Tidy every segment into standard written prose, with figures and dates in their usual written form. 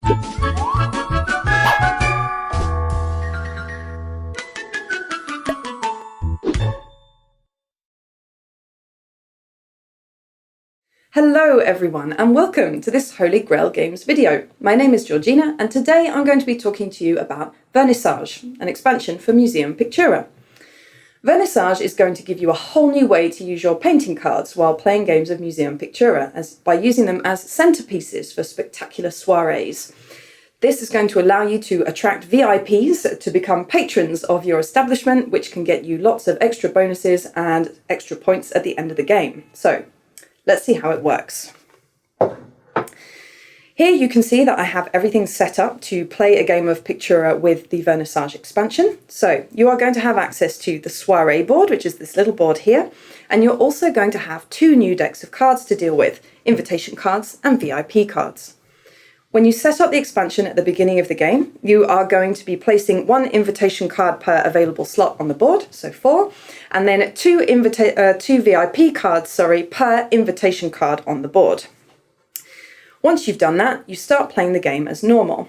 Hello everyone and welcome to this Holy Grail Games video. My name is Georgina and today I'm going to be talking to you about Vernissage, an expansion for Museum Pictura. Vernissage is going to give you a whole new way to use your painting cards while playing games of Museum Pictura by using them as centerpieces for spectacular soirees. This is going to allow you to attract VIPs to become patrons of your establishment, which can get you lots of extra bonuses and extra points at the end of the game. So, let's see how it works. Here you can see that I have everything set up to play a game of Pictura with the Vernissage expansion. So you are going to have access to the soiree board, which is this little board here, and you're also going to have two new decks of cards to deal with, invitation cards and VIP cards. When you set up the expansion at the beginning of the game, you are going to be placing one invitation card per available slot on the board, so 4, and then two VIP cards, per invitation card on the board. Once you've done that, you start playing the game as normal.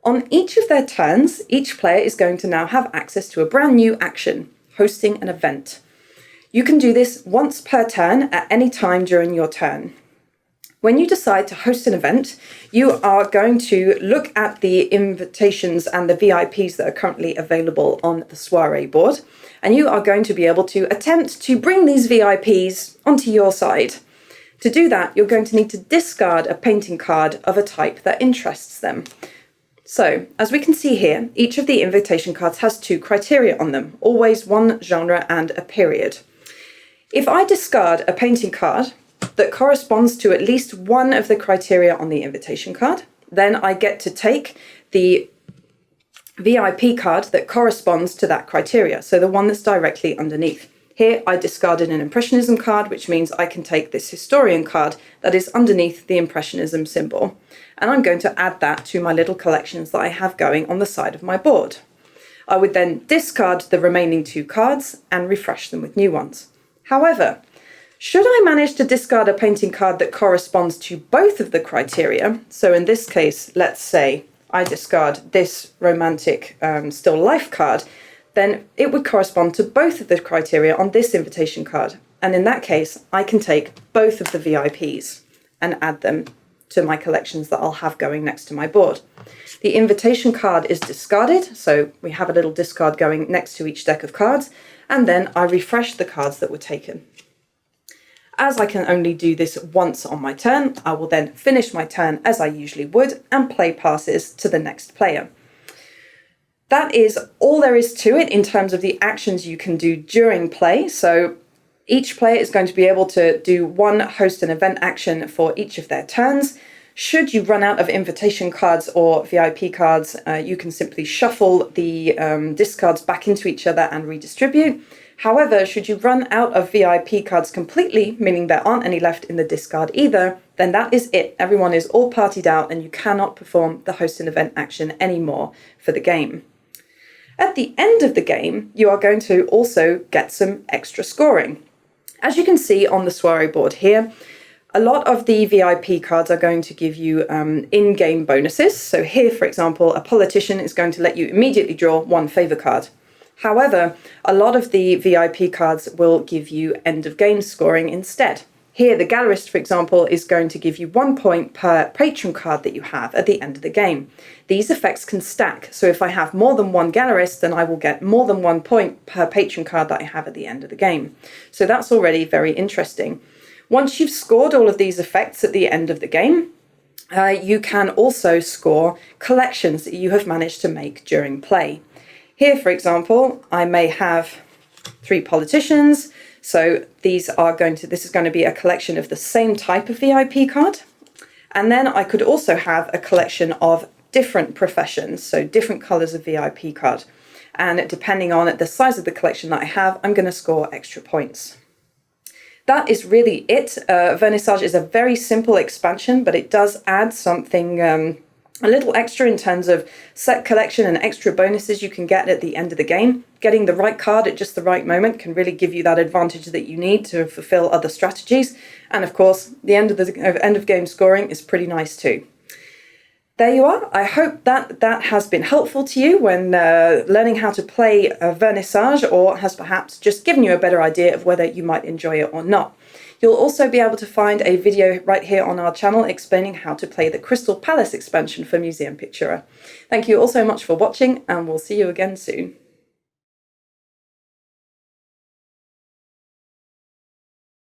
On each of their turns, each player is going to now have access to a brand new action, hosting an event. You can do this once per turn at any time during your turn. When you decide to host an event, you are going to look at the invitations and the VIPs that are currently available on the soiree board, and you are going to be able to attempt to bring these VIPs onto your side. To do that, you're going to need to discard a painting card of a type that interests them. So, as we can see here, each of the invitation cards has 2 criteria on them, always one genre and a period. If I discard a painting card that corresponds to at least one of the criteria on the invitation card, then I get to take the VIP card that corresponds to that criteria, so the one that's directly underneath. Here I discarded an Impressionism card, which means I can take this Historian card that is underneath the Impressionism symbol, and I'm going to add that to my little collections that I have going on the side of my board. I would then discard the remaining 2 cards and refresh them with new ones. However, should I manage to discard a painting card that corresponds to both of the criteria, so in this case, let's say I discard this romantic still life card, then it would correspond to both of the criteria on this invitation card. And in that case, I can take both of the VIPs and add them to my collections that I'll have going next to my board. The invitation card is discarded, so we have a little discard going next to each deck of cards, and then I refresh the cards that were taken. As I can only do this once on my turn, I will then finish my turn as I usually would and play passes to the next player. That is all there is to it in terms of the actions you can do during play. So each player is going to be able to do one host an event action for each of their turns. Should you run out of invitation cards or VIP cards, you can simply shuffle the discards back into each other and redistribute. However, should you run out of VIP cards completely, meaning there aren't any left in the discard either, then that is it. Everyone is all partied out and you cannot perform the host an event action anymore for the game. At the end of the game, you are going to also get some extra scoring. As you can see on the soiree board here, a lot of the VIP cards are going to give you in-game bonuses. So here, for example, a politician is going to let you immediately draw 1 favour card. However, a lot of the VIP cards will give you end-of-game scoring instead. Here, the gallerist, for example, is going to give you 1 point per patron card that you have at the end of the game. These effects can stack, so if I have more than 1 gallerist, then I will get more than 1 point per patron card that I have at the end of the game. So that's already very interesting. Once you've scored all of these effects at the end of the game, you can also score collections that you have managed to make during play. Here, for example, I may have 3 politicians. So this is going to be a collection of the same type of VIP card. And then I could also have a collection of different professions, so different colours of VIP card. And depending on the size of the collection that I have, I'm going to score extra points. That is really it. Vernissage is a very simple expansion, but it does add something a little extra in terms of set collection and extra bonuses you can get at the end of the game. Getting the right card at just the right moment can really give you that advantage that you need to fulfill other strategies. And of course, the end of game scoring is pretty nice too. There you are. I hope that has been helpful to you when learning how to play Vernissage, or has perhaps just given you a better idea of whether you might enjoy it or not. You'll also be able to find a video right here on our channel explaining how to play the Crystal Palace expansion for Museum Pictura. Thank you all so much for watching, and we'll see you again soon.